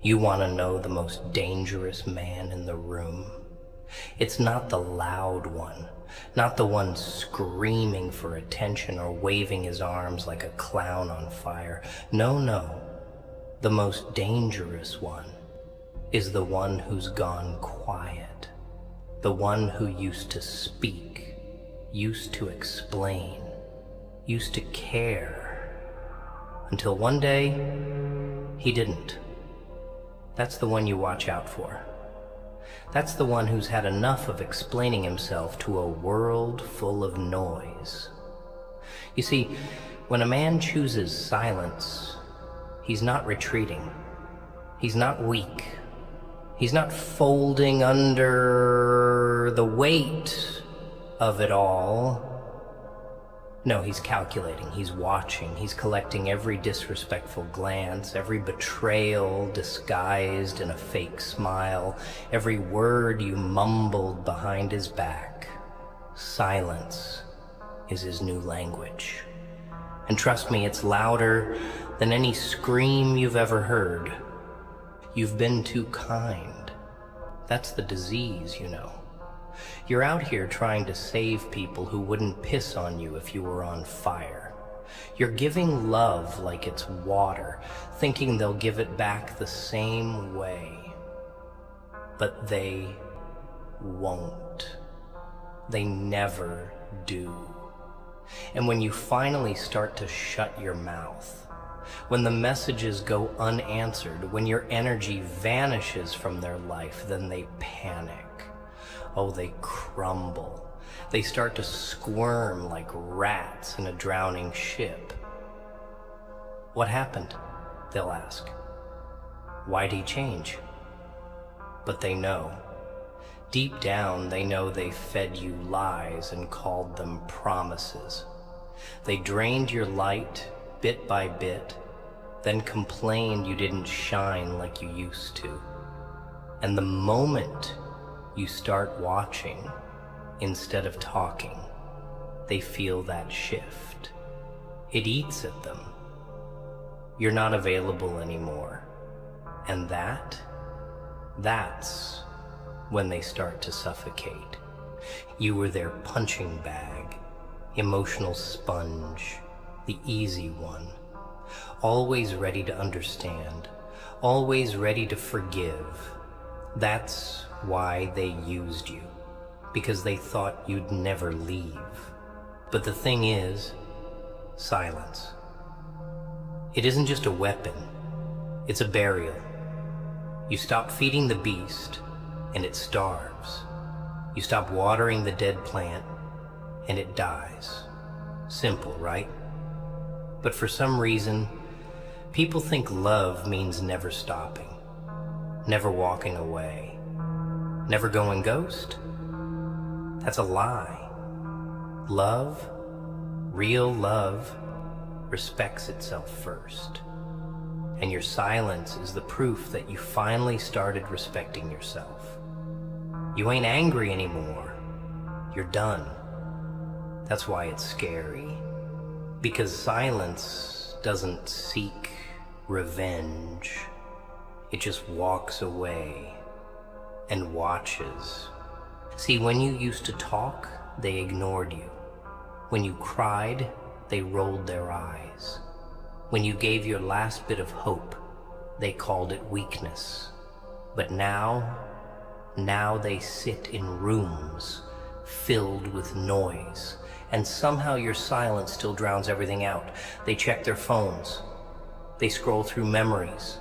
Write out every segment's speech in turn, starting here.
You want to know the most dangerous man in the room? It's not the loud one, not the one screaming for attention or waving his arms like a clown on fire. No, no. The most dangerous one is the one who's gone quiet. The one who used to speak, used to explain, used to care. Until one day, he didn't. That's the one you watch out for. That's the one who's had enough of explaining himself to a world full of noise. You see, when a man chooses silence, he's not retreating. He's not weak. He's not folding under the weight of it all. No, he's calculating, he's watching, he's collecting every disrespectful glance, every betrayal disguised in a fake smile, every word you mumbled behind his back. Silence is his new language. And trust me, it's louder than any scream you've ever heard. You've been too kind. That's the disease, you know. You're out here trying to save people who wouldn't piss on you if you were on fire. You're giving love like it's water, thinking they'll give it back the same way. But they won't. They never do. And when you finally start to shut your mouth, when the messages go unanswered, when your energy vanishes from their life, then they panic. Oh, they crumble. They start to squirm like rats in a drowning ship. What happened? They'll ask. Why'd he change? But they know. Deep down, they know they fed you lies and called them promises. They drained your light bit by bit, then complained you didn't shine like you used to. And the moment you start watching instead of talking, they feel that shift. It eats at them. You're not available anymore. And that's when they start to suffocate. You were their punching bag, emotional sponge, the easy one, always ready to understand, always ready to forgive. That's why they used you, because they thought you'd never leave. But the thing is, silence. It isn't just a weapon, it's a burial. You stop feeding the beast, and it starves. You stop watering the dead plant, and it dies. Simple, right? But for some reason, people think love means never stopping, never walking away, never going ghost. That's a lie. Love, real love, respects itself first. And your silence is the proof that you finally started respecting yourself. You ain't angry anymore. You're done. That's why it's scary. Because silence doesn't seek revenge. It just walks away and watches. See, when you used to talk, they ignored you. When you cried, they rolled their eyes. When you gave your last bit of hope, they called it weakness. But now they sit in rooms filled with noise, and somehow your silence still drowns everything out. They check their phones. They scroll through memories.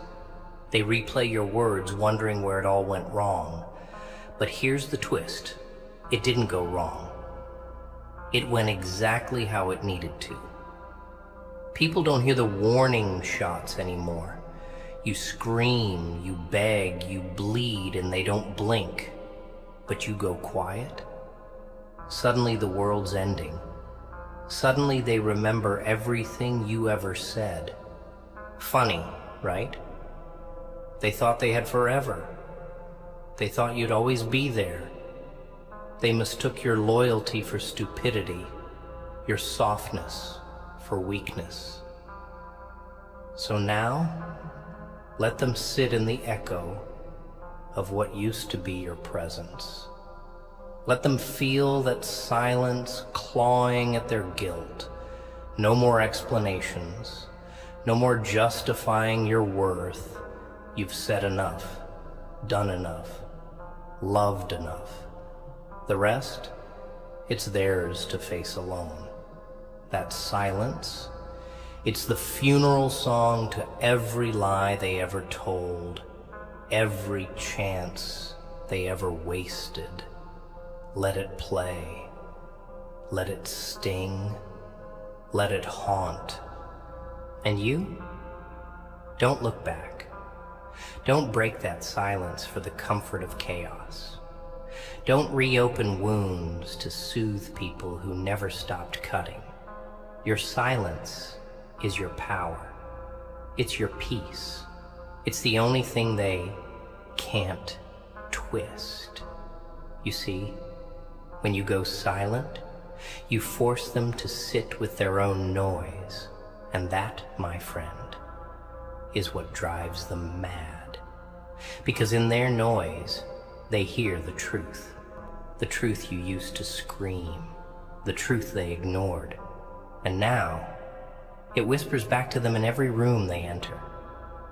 They replay your words, wondering where it all went wrong. But here's the twist. It didn't go wrong. It went exactly how it needed to. People don't hear the warning shots anymore. You scream, you beg, you bleed, and they don't blink. But you go quiet. Suddenly the world's ending. Suddenly they remember everything you ever said. Funny, right? They thought they had forever. They thought you'd always be there. They mistook your loyalty for stupidity, your softness for weakness. So now, Let them sit in the echo of what used to be your presence. Let them feel that silence clawing at their guilt. No more explanations. No more justifying your worth. You've said enough, done enough, loved enough. The rest, it's theirs to face alone. That silence, it's the funeral song to every lie they ever told, every chance they ever wasted. Let it play, let it sting, let it haunt. And you, don't look back. Don't break that silence for the comfort of chaos. Don't reopen wounds to soothe people who never stopped cutting. Your silence is your power. It's your peace. It's the only thing they can't twist. You see, when you go silent, you force them to sit with their own noise. And that, my friend, is what drives them mad. Because in their noise, they hear the truth you used to scream, the truth they ignored. And now, it whispers back to them in every room they enter,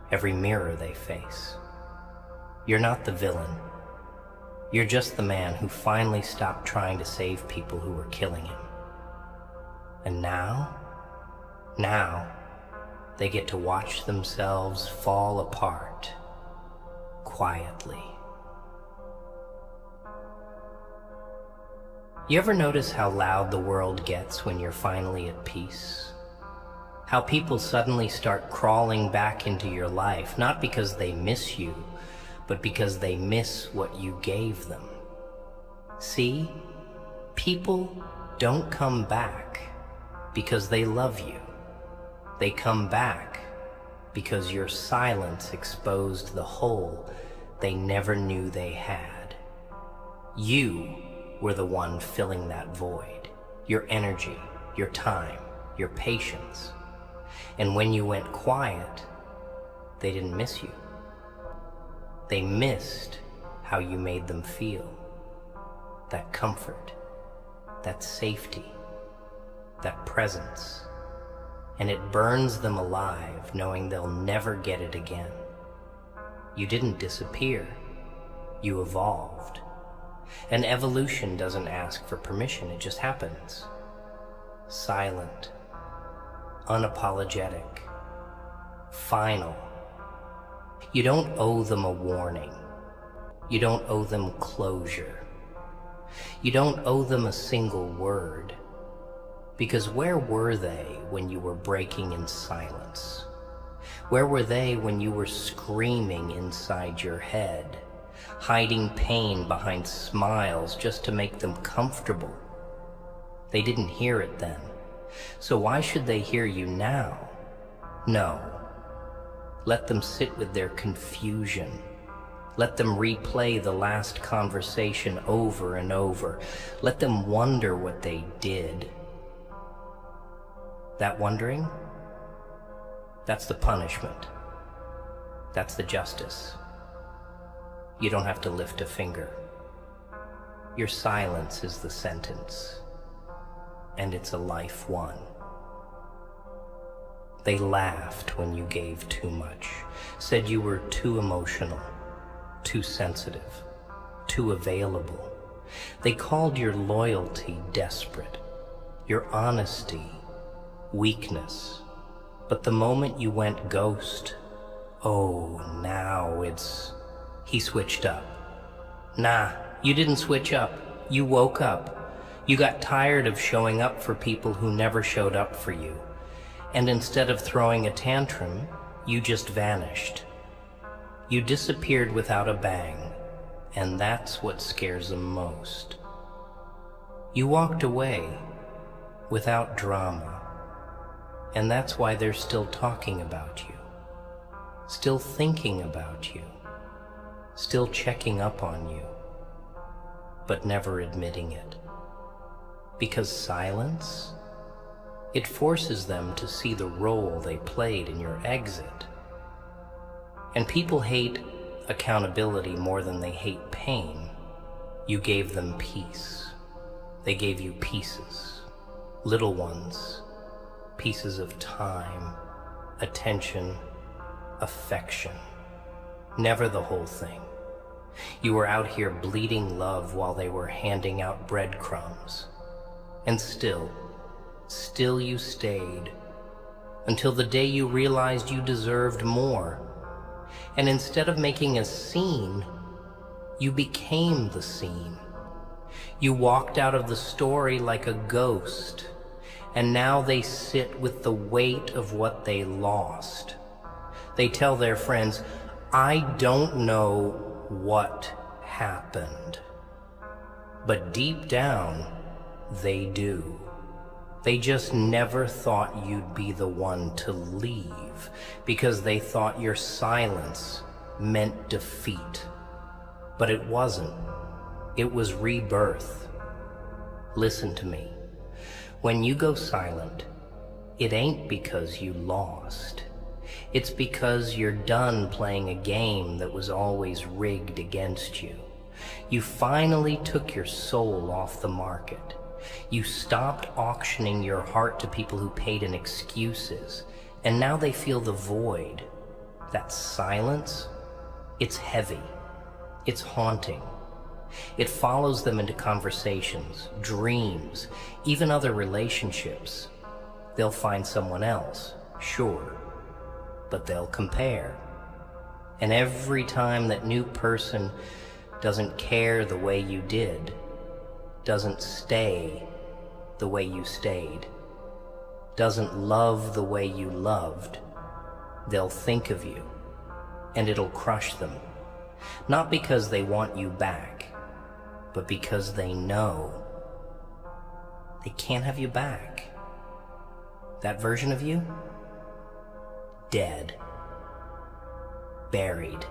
every mirror they face. You're not the villain. You're just the man who finally stopped trying to save people who were killing him. And now, they get to watch themselves fall apart, quietly. You ever notice how loud the world gets when you're finally at peace? How people suddenly start crawling back into your life, not because they miss you, but because they miss what you gave them. See, people don't come back because they love you. They come back because your silence exposed the hole they never knew they had. You were the one filling that void. Your energy, your time, your patience. And when you went quiet, they didn't miss you. They missed how you made them feel. That comfort, that safety, that presence. And it burns them alive, knowing they'll never get it again. You didn't disappear. You evolved. And evolution doesn't ask for permission, it just happens. Silent, unapologetic, final. You don't owe them a warning. You don't owe them closure. You don't owe them a single word. Because where were they when you were breaking in silence? Where were they when you were screaming inside your head, hiding pain behind smiles just to make them comfortable? They didn't hear it then. So why should they hear you now? No. Let them sit with their confusion. Let them replay the last conversation over and over. Let them wonder what they did. That wondering, that's the punishment. That's the justice. You don't have to lift a finger. Your silence is the sentence, and it's a life won. They laughed when you gave too much, said you were too emotional, too sensitive, too available. They called your loyalty desperate, your honesty weakness. But the moment you went ghost, oh, now he switched up. Nah, you didn't switch up. You woke up. You got tired of showing up for people who never showed up for you. And instead of throwing a tantrum, you just vanished. You disappeared without a bang, and that's what scares them most. You walked away without drama. And that's why they're still talking about you, still thinking about you, still checking up on you, but never admitting it. Because silence, it forces them to see the role they played in your exit. And people hate accountability more than they hate pain. You gave them peace. They gave you pieces, little ones, pieces of time, attention, affection. Never the whole thing. You were out here bleeding love while they were handing out breadcrumbs. And still you stayed until the day you realized you deserved more. And instead of making a scene, you became the scene. You walked out of the story like a ghost, and now they sit with the weight of what they lost. They tell their friends, I don't know what happened. But deep down, they do. They just never thought you'd be the one to leave because they thought your silence meant defeat. But it wasn't. It was rebirth. Listen to me. When you go silent, it ain't because you lost. It's because you're done playing a game that was always rigged against you. You finally took your soul off the market. You stopped auctioning your heart to people who paid in excuses, and now they feel the void. That silence, it's heavy. It's haunting. It follows them into conversations, dreams, even other relationships. They'll find someone else, sure, but they'll compare. And every time that new person doesn't care the way you did, doesn't stay the way you stayed, doesn't love the way you loved, they'll think of you, and it'll crush them. Not because they want you back, but because they know they can't have you back. That version of you, dead, buried,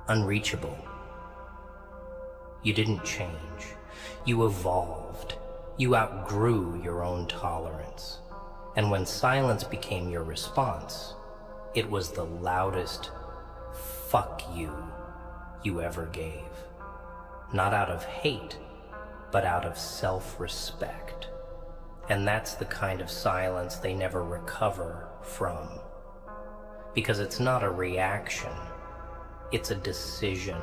unreachable. You didn't change. You evolved. You outgrew your own tolerance. And when silence became your response, it was the loudest fuck you ever gave. Not out of hate, but out of self-respect. And that's the kind of silence they never recover from. Because it's not a reaction, it's a decision.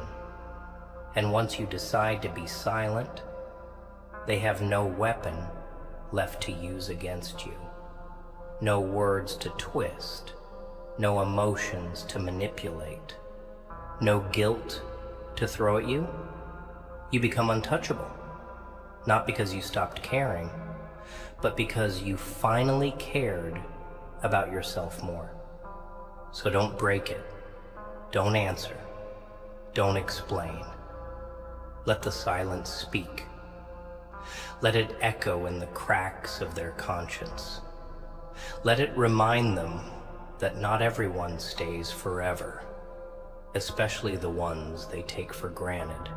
And once you decide to be silent, they have no weapon left to use against you. No words to twist, no emotions to manipulate, no guilt to throw at you. You become untouchable, not because you stopped caring, but because you finally cared about yourself more. So don't break it, don't answer, don't explain. Let the silence speak. Let it echo in the cracks of their conscience. Let it remind them that not everyone stays forever, especially the ones they take for granted.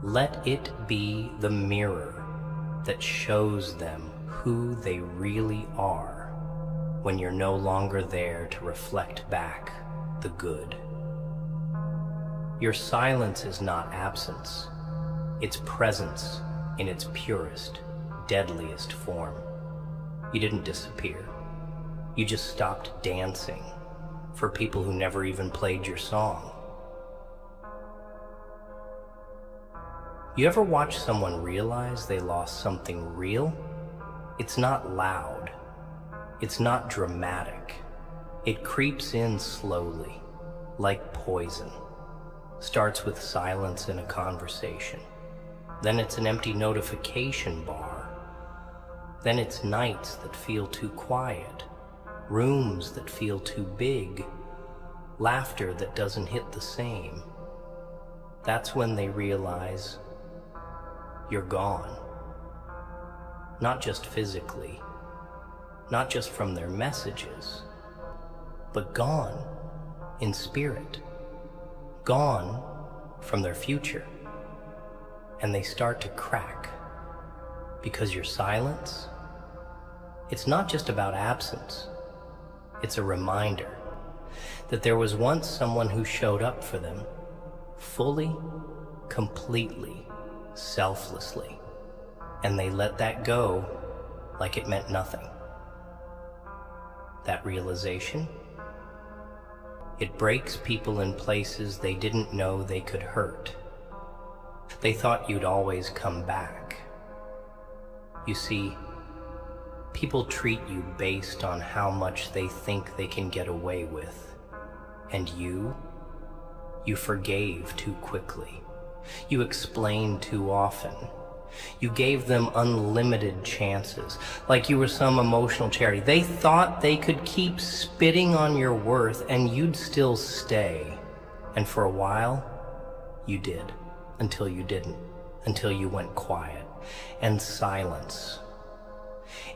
Let it be the mirror that shows them who they really are when you're no longer there to reflect back the good. Your silence is not absence. It's presence in its purest, deadliest form. You didn't disappear. You just stopped dancing for people who never even played your song. You ever watch someone realize they lost something real? It's not loud. It's not dramatic. It creeps in slowly, like poison. Starts with silence in a conversation. Then it's an empty notification bar. Then it's nights that feel too quiet, rooms that feel too big, laughter that doesn't hit the same. That's when they realize you're gone. Not just physically, not just from their messages, but gone in spirit, gone from their future. And they start to crack because your silence, it's not just about absence. It's a reminder that there was once someone who showed up for them, fully, completely, selflessly, and they let that go like it meant nothing. That realization, it breaks people in places they didn't know they could hurt. They thought you'd always come back. You see, people treat you based on how much they think they can get away with. And you forgave too quickly. You explained too often. You gave them unlimited chances, like you were some emotional charity. They thought they could keep spitting on your worth and you'd still stay. And for a while, you did, until you didn't, until you went quiet. And silence.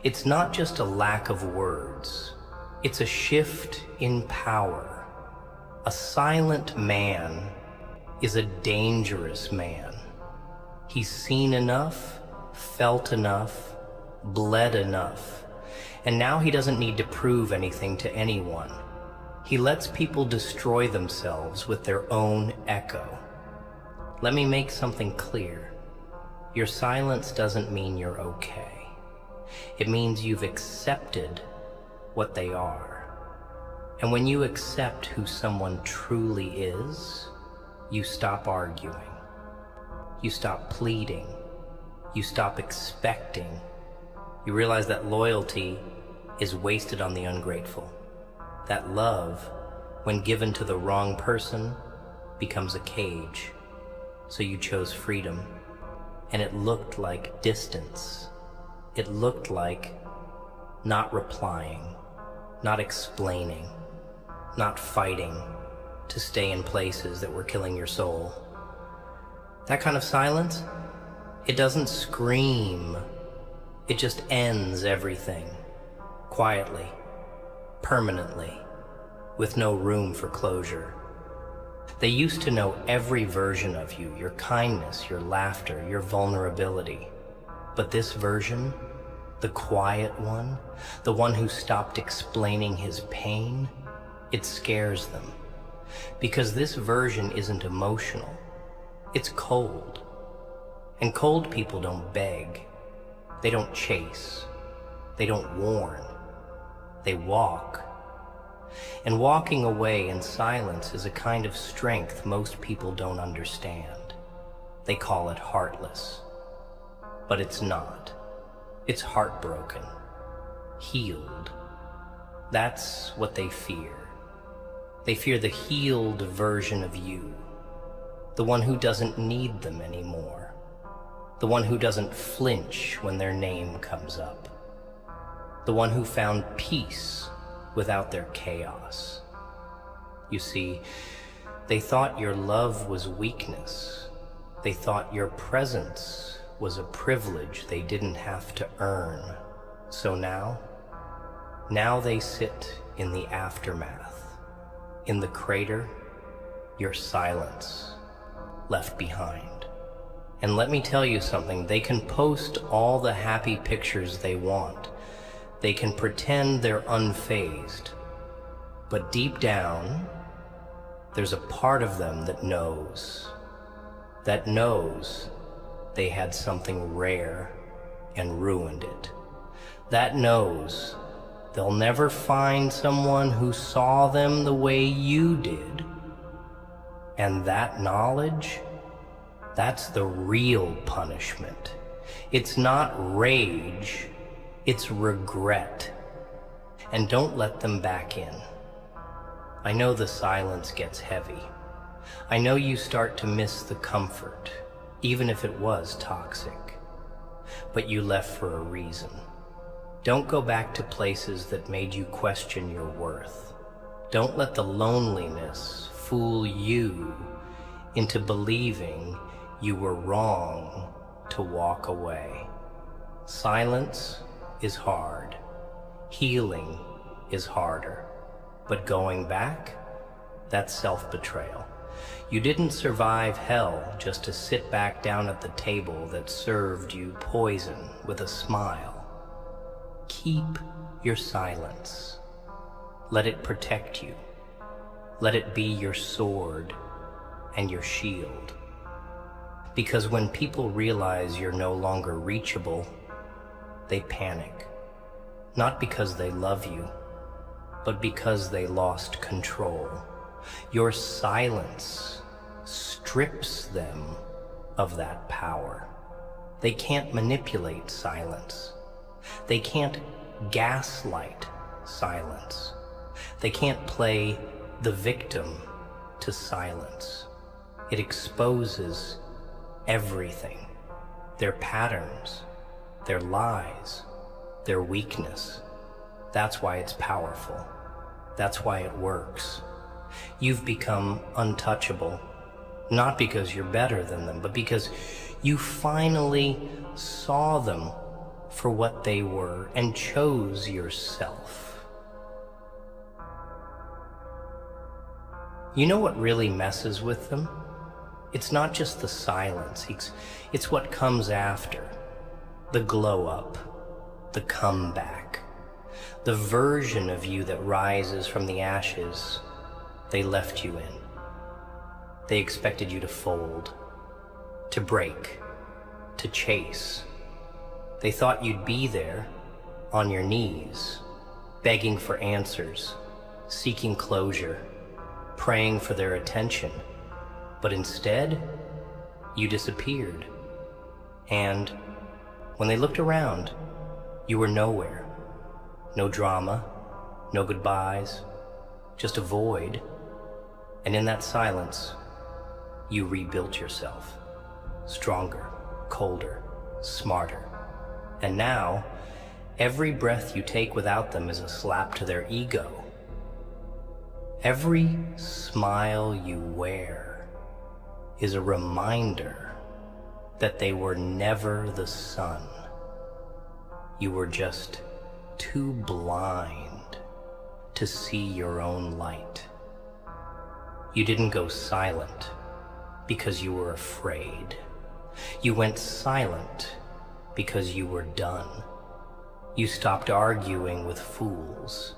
It's not just a lack of words. It's a shift in power. A silent man is a dangerous man. He's seen enough, felt enough, bled enough, and now he doesn't need to prove anything to anyone. He lets people destroy themselves with their own echo. Let me make something clear. Your silence doesn't mean you're okay. It means you've accepted what they are. And when you accept who someone truly is, you stop arguing. You stop pleading. You stop expecting. You realize that loyalty is wasted on the ungrateful. That love, when given to the wrong person, becomes a cage. So you chose freedom. And it looked like distance. It looked like not replying, not explaining, not fighting to stay in places that were killing your soul. That kind of silence, it doesn't scream. It just ends everything, quietly, permanently, with no room for closure. They used to know every version of you, your kindness, your laughter, your vulnerability. But this version, the quiet one, the one who stopped explaining his pain, it scares them. Because this version isn't emotional. It's cold. And cold people don't beg. They don't chase. They don't warn. They walk. And walking away in silence is a kind of strength most people don't understand. They call it heartless. But it's not. It's heartbroken. Healed. That's what they fear. They fear the healed version of you. The one who doesn't need them anymore. The one who doesn't flinch when their name comes up. The one who found peace without their chaos. You see, they thought your love was weakness. They thought your presence was a privilege they didn't have to earn. So now they sit in the aftermath. In the crater, your silence, left behind. And let me tell you something, they can post all the happy pictures they want. They can pretend they're unfazed. But deep down, there's a part of them that knows they had something rare and ruined it. That knows they'll never find someone who saw them the way you did. And that knowledge, that's the real punishment. It's not rage, it's regret. And don't let them back in. I know the silence gets heavy. I know you start to miss the comfort, even if it was toxic. But you left for a reason. Don't go back to places that made you question your worth. Don't let the loneliness fool you into believing you were wrong to walk away. Silence is hard. Healing is harder. But going back, that's self-betrayal. You didn't survive hell just to sit back down at the table that served you poison with a smile. Keep your silence. Let it protect you. Let it be your sword and your shield. Because when people realize you're no longer reachable, they panic. Not because they love you, but because they lost control. Your silence strips them of that power. They can't manipulate silence. They can't gaslight silence. They can't play the victim to silence. It exposes everything. Their patterns, their lies, their weakness. That's why it's powerful. That's why it works. You've become untouchable, not because you're better than them, but because you finally saw them for what they were and chose yourself. You know what really messes with them? It's not just the silence, it's what comes after. The glow up, the comeback, the version of you that rises from the ashes they left you in. They expected you to fold, to break, to chase. They thought you'd be there, on your knees, begging for answers, seeking closure, praying for their attention. But instead, you disappeared. And when they looked around, you were nowhere. No drama, no goodbyes, just a void. And in that silence, you rebuilt yourself. Stronger, colder, smarter. And now, every breath you take without them is a slap to their ego. Every smile you wear is a reminder that they were never the sun. You were just too blind to see your own light. You didn't go silent because you were afraid. You went silent because you were done. You stopped arguing with fools.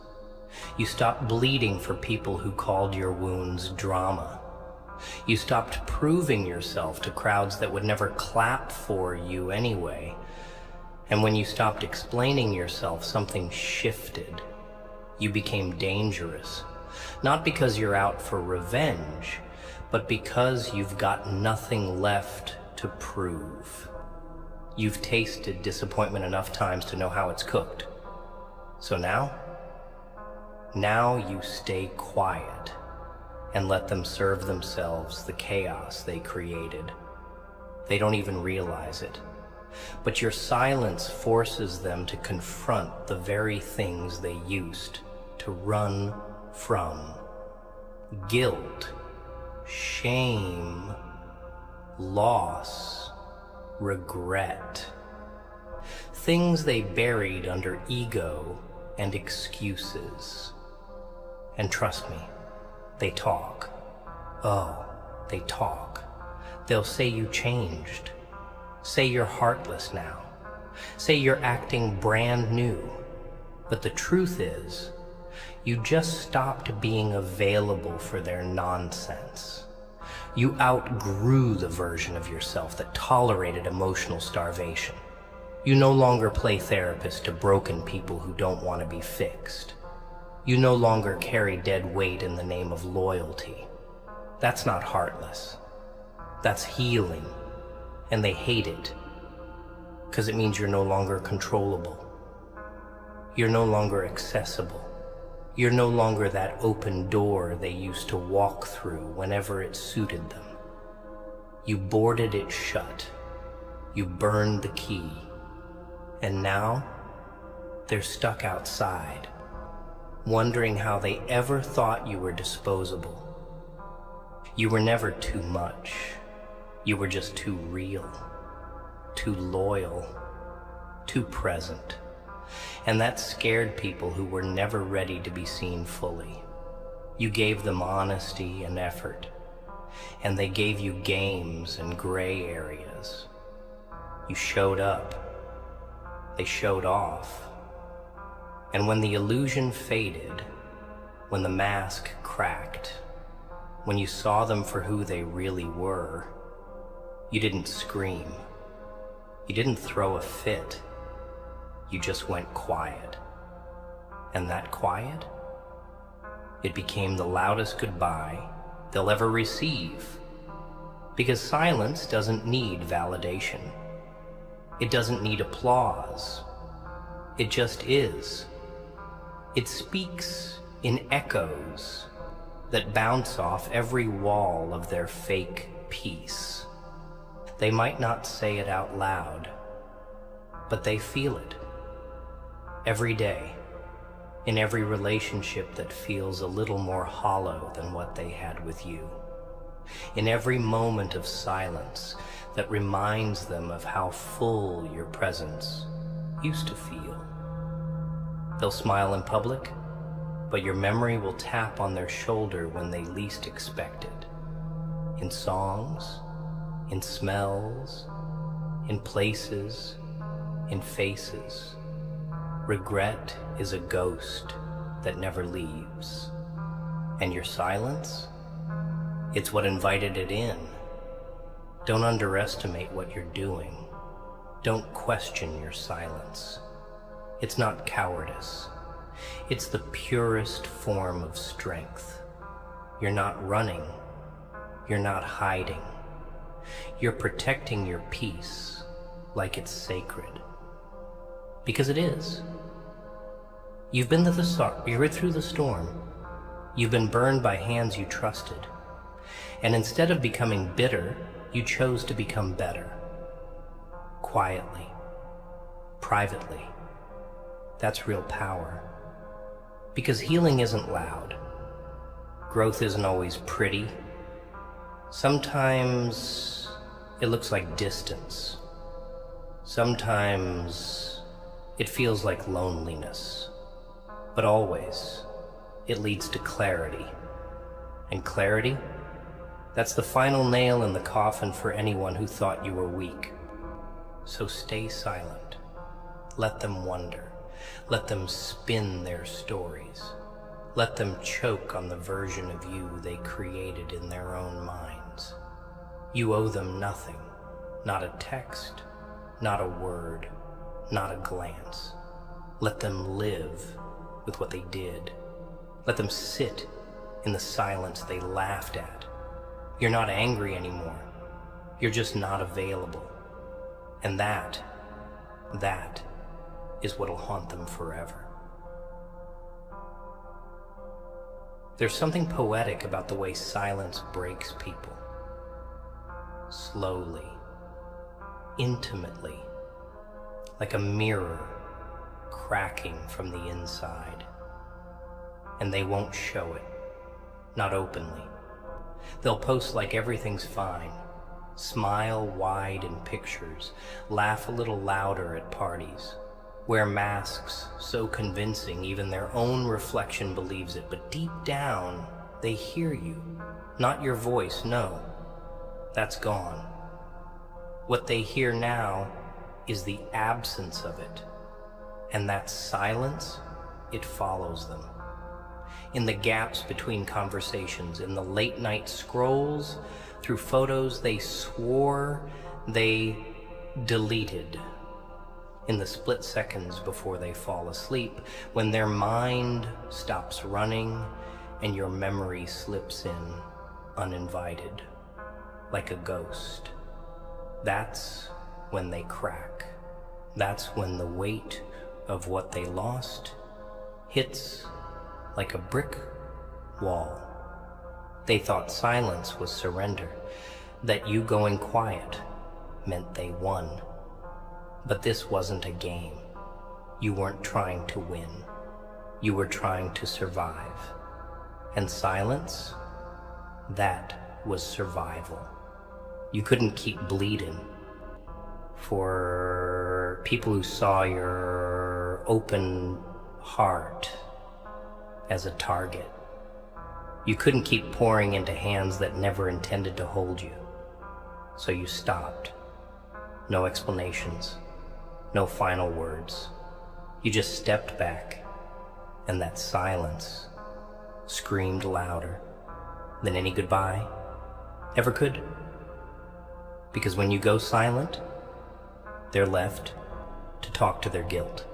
You stopped bleeding for people who called your wounds drama. You stopped proving yourself to crowds that would never clap for you anyway. And when you stopped explaining yourself, something shifted. You became dangerous. Not because you're out for revenge, but because you've got nothing left to prove. You've tasted disappointment enough times to know how it's cooked. So now you stay quiet and let them serve themselves the chaos they created. They don't even realize it. But your silence forces them to confront the very things they used to run from. Guilt, shame, loss, regret. Things they buried under ego and excuses. And trust me, they talk. Oh, they talk. They'll say you changed. Say you're heartless now. Say you're acting brand new. But the truth is, you just stopped being available for their nonsense. You outgrew the version of yourself that tolerated emotional starvation. You no longer play therapist to broken people who don't want to be fixed. You no longer carry dead weight in the name of loyalty. That's not heartless. That's healing. And they hate it, because it means you're no longer controllable. You're no longer accessible. You're no longer that open door they used to walk through whenever it suited them. You boarded it shut. You burned the key. And now, they're stuck outside, wondering how they ever thought you were disposable. You were never too much. You were just too real, too loyal, too present. And that scared people who were never ready to be seen fully. You gave them honesty and effort, and they gave you games and gray areas. You showed up. They showed off. And when the illusion faded, when the mask cracked, When you saw them for who they really were, you didn't scream. You didn't throw a fit. You just went quiet. And that quiet, it became the loudest goodbye they'll ever receive. Because silence doesn't need validation. It doesn't need applause. It just is. It speaks in echoes that bounce off every wall of their fake peace. They might not say it out loud, but they feel it every day, in every relationship that feels a little more hollow than what they had with you, in every moment of silence that reminds them of how full your presence used to feel. They'll smile in public, but your memory will tap on their shoulder when they least expect it. In songs, in smells, in places, in faces. Regret is a ghost that never leaves. And your silence? It's what invited it in. Don't underestimate what you're doing. Don't question your silence. It's not cowardice. It's the purest form of strength. You're not running. You're not hiding. You're protecting your peace like it's sacred. Because it is. You've been through the storm. You've been burned by hands you trusted. And instead of becoming bitter, you chose to become better. Quietly. Privately. That's real power. Because healing isn't loud. Growth isn't always pretty. Sometimes it looks like distance. Sometimes it feels like loneliness. But always, it leads to clarity. And clarity, that's the final nail in the coffin for anyone who thought you were weak. So stay silent. Let them wonder. Let them spin their stories. Let them choke on the version of you they created in their own minds. You owe them nothing. Not a text, not a word, not a glance. Let them live with what they did. Let them sit in the silence they laughed at. You're not angry anymore. You're just not available. And that is what'll haunt them forever. There's something poetic about the way silence breaks people. Slowly, intimately, like a mirror cracking from the inside. And they won't show it, not openly. They'll post like everything's fine, smile wide in pictures, laugh a little louder at parties, wear masks so convincing even their own reflection believes it, but deep down, they hear you. Not your voice, no. That's gone. What they hear now is the absence of it. And that silence, it follows them. In the gaps between conversations, in the late night scrolls, through photos they swore they deleted. In the split seconds before they fall asleep, when their mind stops running and your memory slips in uninvited, like a ghost. That's when they crack. That's when the weight of what they lost hits like a brick wall. They thought silence was surrender, that you going quiet meant they won. But this wasn't a game. You weren't trying to win. You were trying to survive. And silence, that was survival. You couldn't keep bleeding. For people who saw your open heart as a target, you couldn't keep pouring into hands that never intended to hold you. So you stopped. No explanations. No final words. You just stepped back, and that silence screamed louder, than any goodbye ever could. Because when you go silent, they're left to talk to their guilt.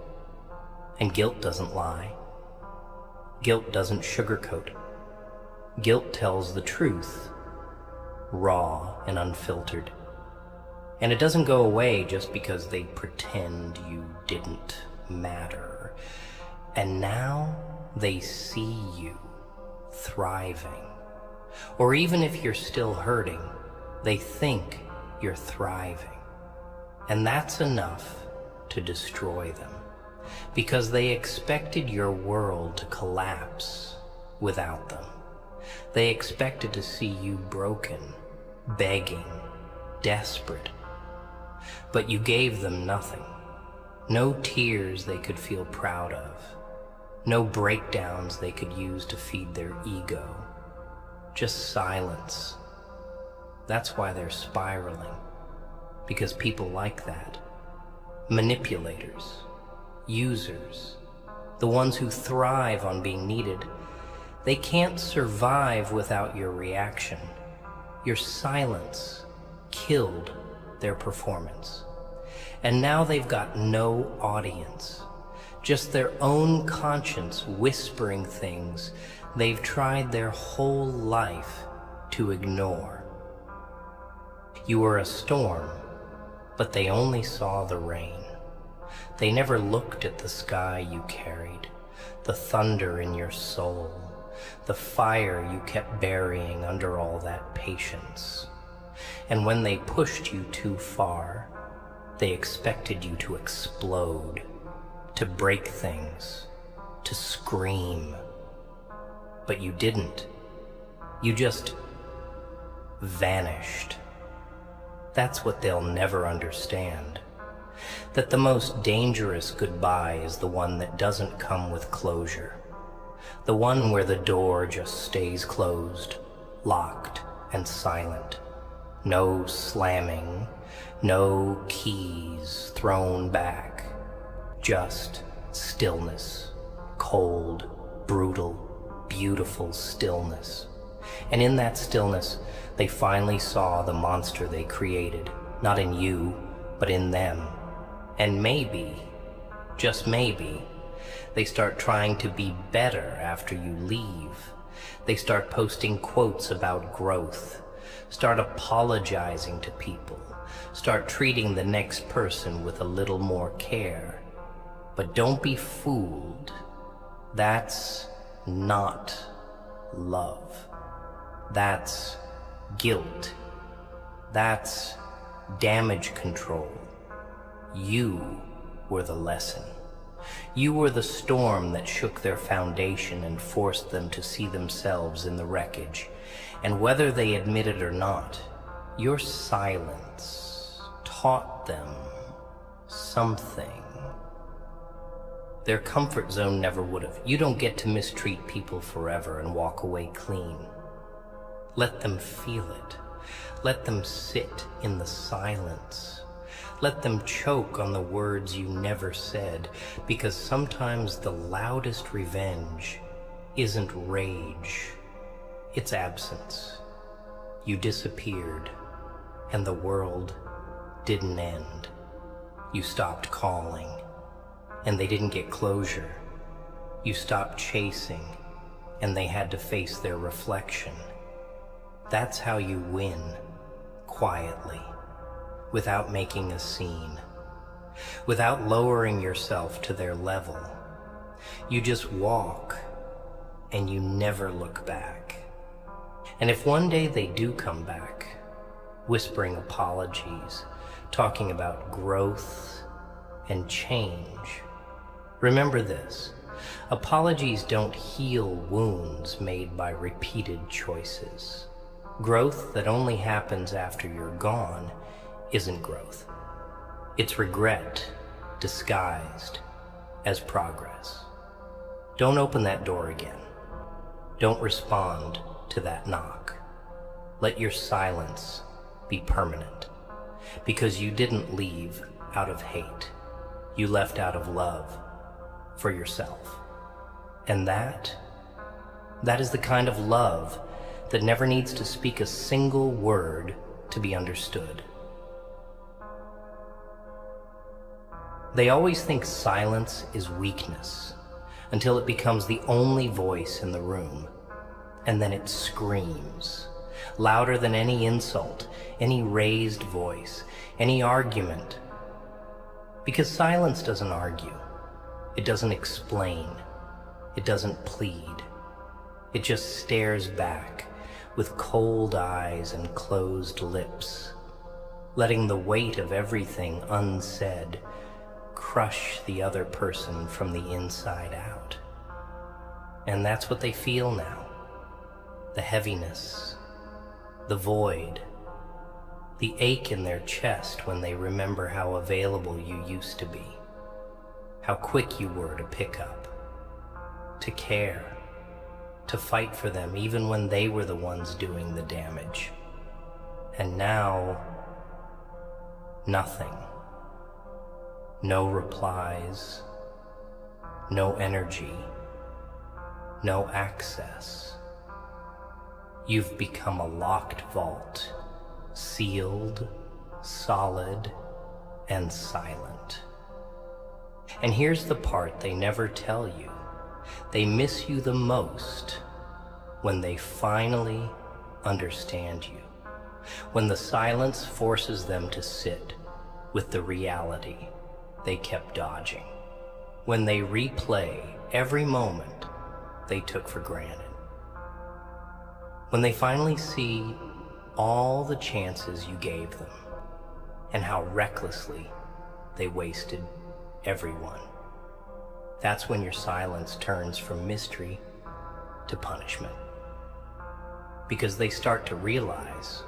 And guilt doesn't lie. Guilt doesn't sugarcoat. Guilt tells the truth, raw and unfiltered. And it doesn't go away just because they pretend you didn't matter. And now they see you thriving. Or even if you're still hurting, they think you're thriving. And that's enough to destroy them, because they expected your world to collapse without them. They expected to see you broken, begging, desperate. But you gave them nothing. No tears they could feel proud of. No breakdowns they could use to feed their ego. Just silence. That's why they're spiraling. Because people like that. Manipulators. Users. The ones who thrive on being needed. They can't survive without your reaction. Your silence killed their performance. And now they've got no audience. Just their own conscience whispering things they've tried their whole life to ignore. You were a storm, but they only saw the rain. They never looked at the sky you carried, the thunder in your soul, the fire you kept burying under all that patience. And when they pushed you too far, they expected you to explode, to break things, to scream. But you didn't. You just vanished. That's what they'll never understand. That the most dangerous goodbye is the one that doesn't come with closure. The one where the door just stays closed, locked and silent. No slamming, no keys thrown back. Just stillness, cold, brutal, beautiful stillness. And in that stillness, they finally saw the monster they created, not in you, but in them. And maybe, just maybe, they start trying to be better after you leave. They start posting quotes about growth, start apologizing to people, start treating the next person with a little more care. But don't be fooled. That's not love. That's guilt. That's damage control. You were the lesson. You were the storm that shook their foundation and forced them to see themselves in the wreckage. And whether they admit it or not, your silence taught them something. Their comfort zone never would have. You don't get to mistreat people forever and walk away clean. Let them feel it. Let them sit in the silence. Let them choke on the words you never said, because sometimes the loudest revenge isn't rage, it's absence. You disappeared, and the world didn't end. You stopped calling, and they didn't get closure. You stopped chasing, and they had to face their reflection. That's how you win, quietly, without making a scene, without lowering yourself to their level. You just walk, and you never look back. And if one day they do come back, whispering apologies, talking about growth and change, remember this: apologies don't heal wounds made by repeated choices. Growth that only happens after you're gone isn't growth. It's regret disguised as progress. Don't open that door again. Don't respond to that knock. Let your silence be permanent, because you didn't leave out of hate. You left out of love for yourself. And that is the kind of love that never needs to speak a single word to be understood. They always think silence is weakness until it becomes the only voice in the room, and then it screams, louder than any insult, any raised voice, any argument. Because silence doesn't argue, it doesn't explain, it doesn't plead. It just stares back with cold eyes and closed lips, letting the weight of everything unsaid crush the other person from the inside out. And that's what they feel now. The heaviness, the void, the ache in their chest when they remember how available you used to be, how quick you were to pick up, to care, to fight for them even when they were the ones doing the damage. And now, nothing. No replies, no energy, no access. You've become a locked vault, sealed, solid, and silent. And here's the part they never tell you. They miss you the most when they finally understand you, when the silence forces them to sit with the reality they kept dodging, when they replay every moment they took for granted, when they finally see all the chances you gave them and how recklessly they wasted every one. That's when your silence turns from mystery to punishment, because they start to realize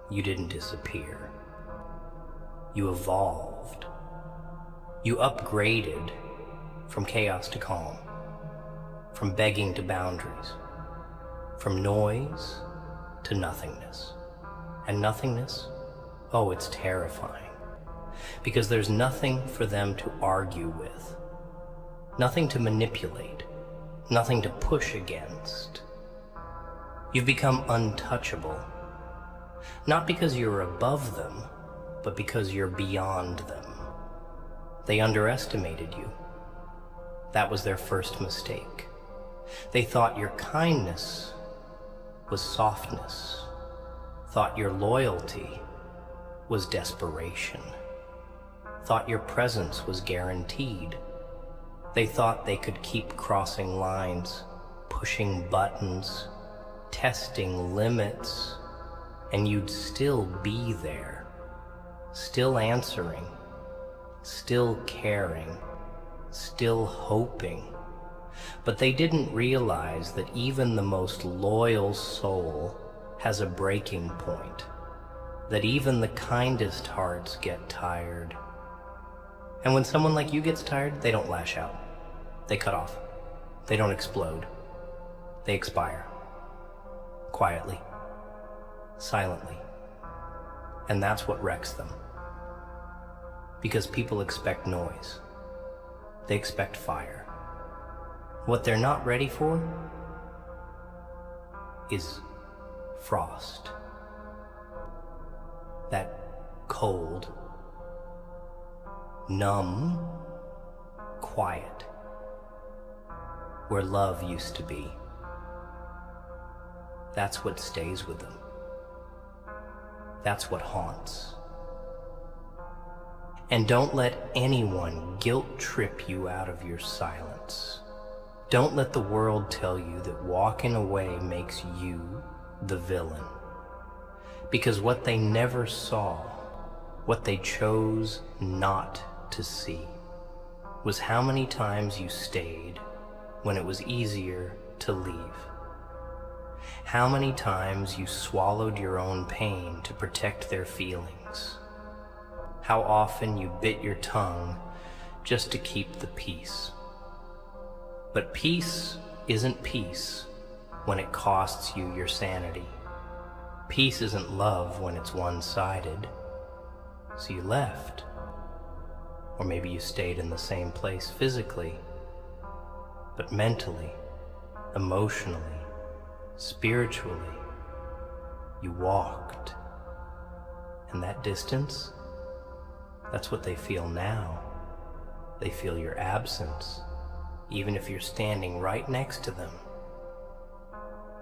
you didn't disappear. You evolved. You upgraded from chaos to calm, from begging to boundaries, from noise to nothingness. And nothingness, oh, it's terrifying, because there's nothing for them to argue with, nothing to manipulate, nothing to push against. You've become untouchable, not because you're above them, but because you're beyond them. They underestimated you. That was their first mistake. They thought your kindness was softness, thought your loyalty was desperation, thought your presence was guaranteed. They thought they could keep crossing lines, pushing buttons, testing limits, and you'd still be there, still answering, still caring, still hoping. But they didn't realize that even the most loyal soul has a breaking point, that even the kindest hearts get tired. And when someone like you gets tired, they don't lash out. They cut off. They don't explode. They expire. Quietly. Silently. And that's what wrecks them. Because people expect noise. They expect fire. What they're not ready for is frost. That cold, numb quiet where love used to be. That's what stays with them. That's what haunts. And don't let anyone guilt trip you out of your silence. Don't let the world tell you that walking away makes you the villain. Because what they never saw, what they chose not to see, was how many times you stayed when it was easier to leave. How many times you swallowed your own pain to protect their feelings. How often you bit your tongue just to keep the peace. But peace isn't peace when it costs you your sanity. Peace isn't love when it's one-sided. So you left. Or maybe you stayed in the same place physically, but mentally, emotionally, Spiritually, you walked. And that distance, that's what they feel now. They feel your absence, even if you're standing right next to them.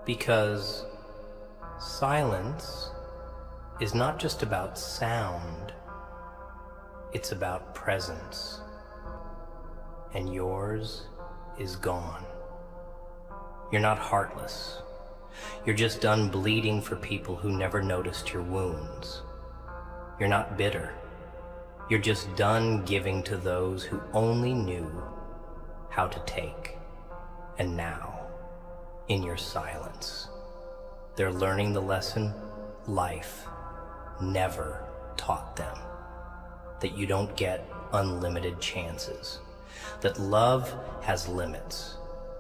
Because silence is not just about sound, it's about presence. And yours is gone. You're not heartless. You're just done bleeding for people who never noticed your wounds. You're not bitter. You're just done giving to those who only knew how to take. And now, in your silence, they're learning the lesson life never taught them. That you don't get unlimited chances. That love has limits.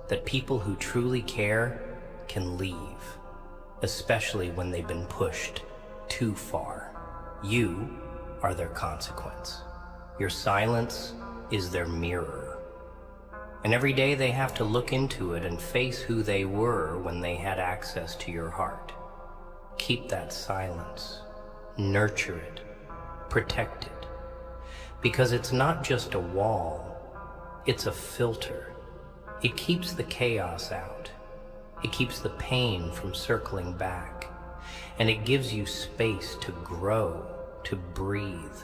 That people who truly care can leave, especially when they've been pushed too far. You are their consequence. Your silence is their mirror. And every day they have to look into it and face who they were when they had access to your heart. Keep that silence. Nurture it. Protect it. Because it's not just a wall. It's a filter. It keeps the chaos out. It keeps the pain from circling back. And it gives you space to grow, to breathe,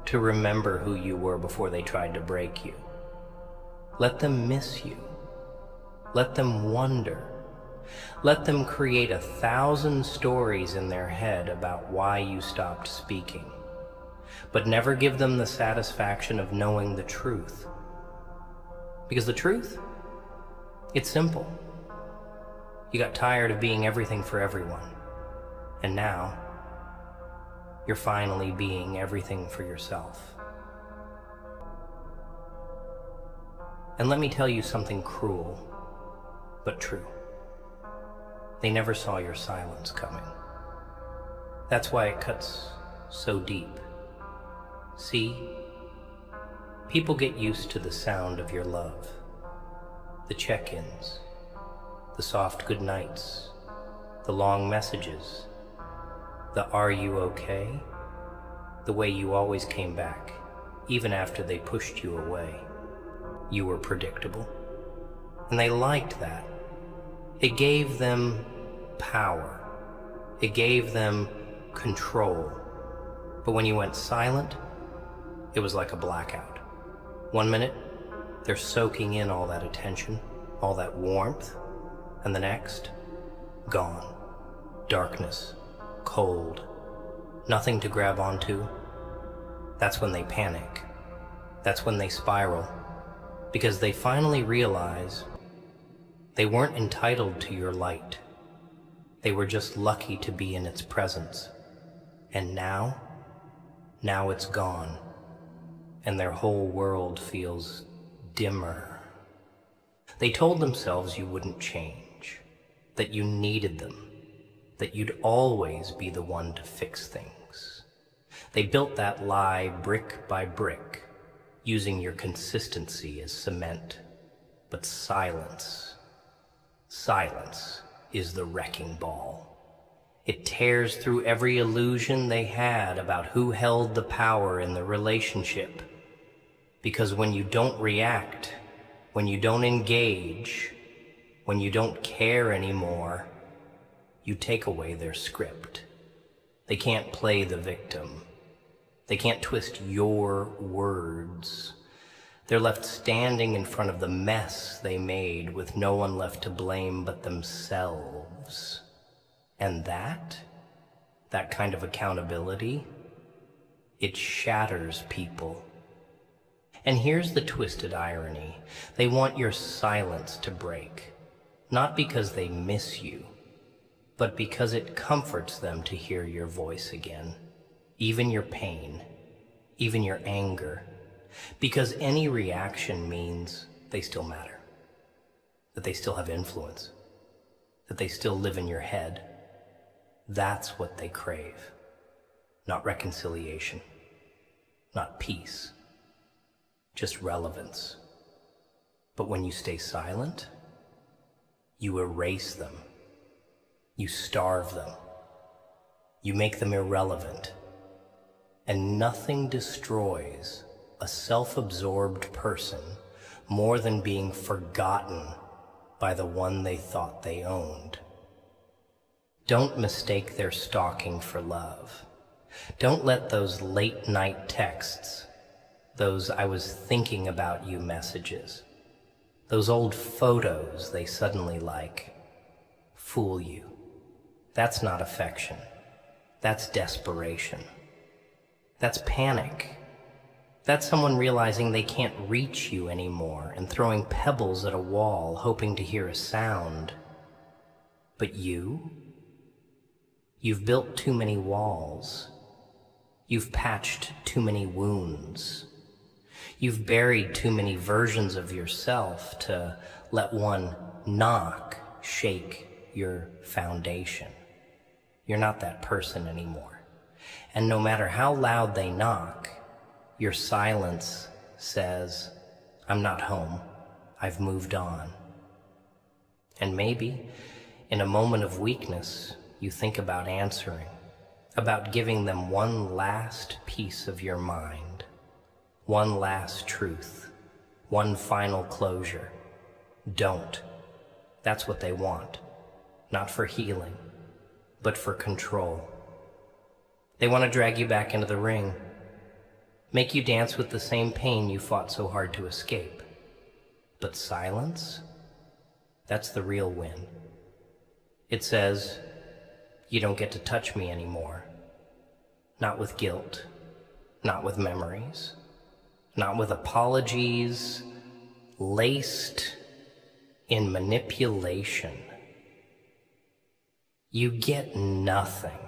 to remember who you were before they tried to break you. Let them miss you. Let them wonder. Let them create 1,000 stories in their head about why you stopped speaking. But never give them the satisfaction of knowing the truth. Because the truth? It's simple. You got tired of being everything for everyone. And now, you're finally being everything for yourself. And let me tell you something cruel, but true. They never saw your silence coming. That's why it cuts so deep. See? People get used to the sound of your love. The check-ins, the soft good nights, the long messages, the "Are you okay?" The way you always came back, even after they pushed you away. You were predictable. And they liked that. It gave them power. It gave them control. But when you went silent, it was like a blackout. 1 minute, they're soaking in all that attention, all that warmth, and the next, gone. Darkness. Cold, nothing to grab onto. That's when they panic. That's when they spiral. Because they finally realize they weren't entitled to your light. They were just lucky to be in its presence. And now it's gone. And their whole world feels dimmer. They told themselves you wouldn't change, that you needed them, that you'd always be the one to fix things. They built that lie brick by brick, using your consistency as cement. But silence is the wrecking ball. It tears through every illusion they had about who held the power in the relationship. Because when you don't react, when you don't engage, when you don't care anymore, you take away their script. They can't play the victim. They can't twist your words. They're left standing in front of the mess they made with no one left to blame but themselves. And that kind of accountability, it shatters people. And here's the twisted irony. They want your silence to break, not because they miss you, but because it comforts them to hear your voice again, even your pain, even your anger, because any reaction means they still matter, that they still have influence, that they still live in your head. That's what they crave, not reconciliation, not peace, just relevance. But when you stay silent, you erase them. You starve them. You make them irrelevant. And nothing destroys a self-absorbed person more than being forgotten by the one they thought they owned. Don't mistake their stalking for love. Don't let those late-night texts, those "I was thinking about you" messages, those old photos they suddenly like, fool you. That's not affection. That's desperation. That's panic. That's someone realizing they can't reach you anymore and throwing pebbles at a wall hoping to hear a sound. But you've built too many walls. You've patched too many wounds. You've buried too many versions of yourself to let one knock shake your foundation. You're not that person anymore. And no matter how loud they knock, your silence says, "I'm not home. I've moved on." And maybe, in a moment of weakness, you think about answering, about giving them one last piece of your mind, one last truth, one final closure. Don't. That's what they want. Not for healing, but for control. They want to drag you back into the ring, make you dance with the same pain you fought so hard to escape. But silence? That's the real win. It says, you don't get to touch me anymore. Not with guilt, not with memories, not with apologies laced in manipulation. You get nothing.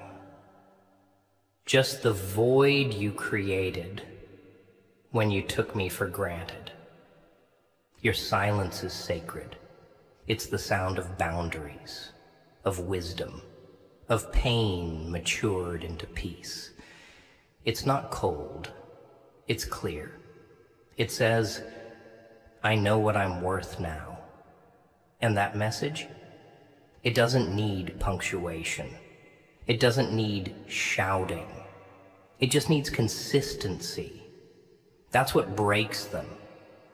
Just the void you created when you took me for granted. Your silence is sacred. It's the sound of boundaries, of wisdom, of pain matured into peace. It's not cold. It's clear. It says, I know what I'm worth now. And that message, it doesn't need punctuation. It doesn't need shouting. It just needs consistency. That's what breaks them.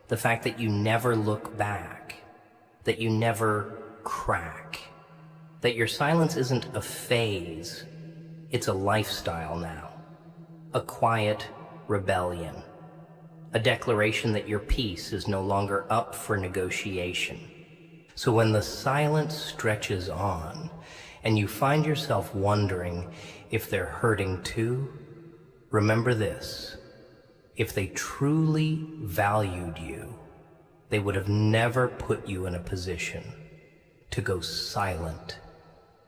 The fact that you never look back, that you never crack, that your silence isn't a phase, it's a lifestyle now. A quiet rebellion. A declaration that your peace is no longer up for negotiation. So when the silence stretches on, and you find yourself wondering if they're hurting too, remember this. If they truly valued you, they would have never put you in a position to go silent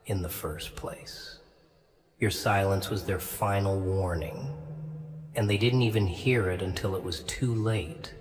in the first place. Your silence was their final warning, and they didn't even hear it until it was too late.